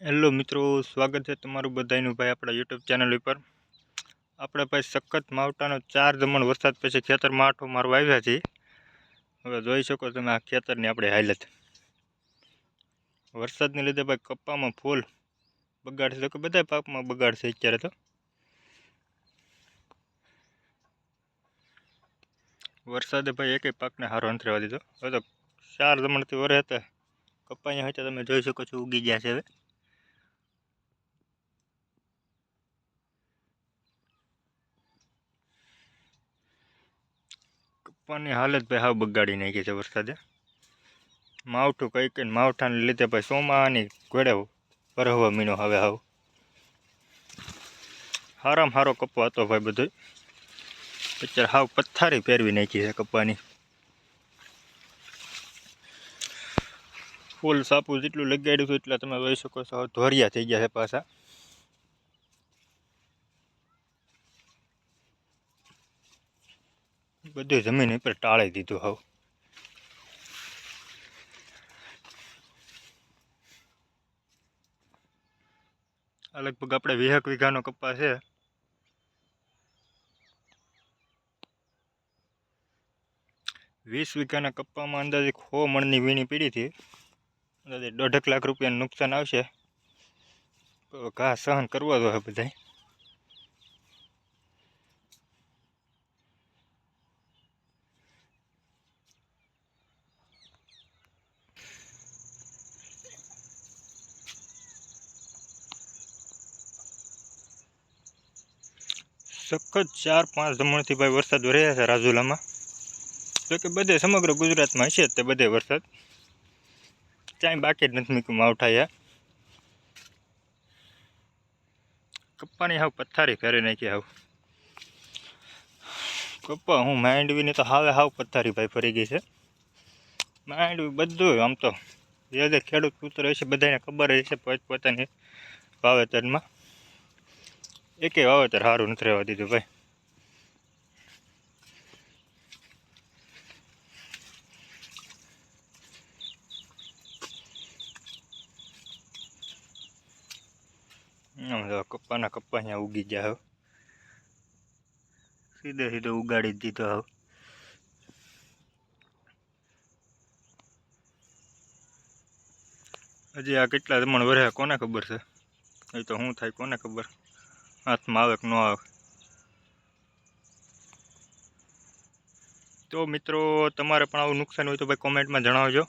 Hello મિત્રો, સ્વાગત છે તમારું બધાનું ભાઈ આપણા યુટ્યુબ ચેનલ ઉપર। આપણે ભાઈ સખત માવટાનો 4 દમણ વરસાદ પછી ખેતરમાં આંટો મારવા આવ્યા છીએ। હવે જોઈ શકો તમે આ ખેતરની આપણી હાલત। વરસાદને લીધે ભાઈ કપ્પામાં ફૂલ બગાડ છે, કે બધા પાકમાં બગાડ છે અત્યારે તો। વરસાદે ભાઈ એકેય પાકને સારો નથી રહેવા દીધો। હવે તો 4 દમણથી વરે હતા કપ્પા અહીંયા હતા, તમે જોઈ શકો છો ઉગી ગયા છે। હવે કપ્પાની હાલત ભાઈ હાવ બગાડી નાખી છે વરસાદે। માવઠું કઈ માવઠાને લીધે ભાઈ ચોમાની ઘોડે ભરવા મીનો। હવે હાવ હારામાં હારો કપ્પો હતો ભાઈ બધો, અત્યારે હાવ પથ્થારી ફેરવી નાખી છે કપ્પાની। ફૂલ સાપું જેટલું લગાડ્યું હતું એટલા તમે જોઈ શકો છો ધોરિયા થઈ ગયા છે પાછા। બધી જમીન ઉપર ટાળી દીધું હાવ। આ લગભગ આપણે 20 વીઘાનો કપ્પા છે। વીસ વીઘાના કપ્પામાં અંદાજે 100 મણની વીણી પીડી હતી, અંદાજે 1.5 લાખ રૂપિયાનું નુકસાન આવશે। ઘા સહન કરવા દો હે બધાય। સખત 4-5 દમણથી ભાઈ વરસાદ રહ્યા છે રાજુલામાં। જો કે બધે સમગ્ર ગુજરાતમાં હશે તે બધે વરસાદ, ક્યાંય બાકી જ નથી મૂક્યું માવઠાએ। કપ્પાની હાવ પથ્થારી ફેરવી નાખી હાવ। કપ્પા હું માંડવીની તો હાવ પથ્થારી ભાઈ ફરી ગઈ છે। માંડવી બધું આમ તો જે ખેડૂત પુત્ર હશે બધાને ખબર હશે પોતપોતાની વાવેતરમાં એકેય વાવેતર સારું નથી રહેવા દીધું ભાઈ। કપ્પા અહીંયા ઉગી ગયા હવે, સીધે ઉગાડી દીધો હવે। હજી આ કેટલા દમણ વરે કોને ખબર છે, એ તો શું થાય કોને ખબર, હાથમાં આવે કે ન આવે। તો મિત્રો તમારે પણ આવું નુકસાન હોય તો ભાઈ કોમેન્ટમાં જણાવજો।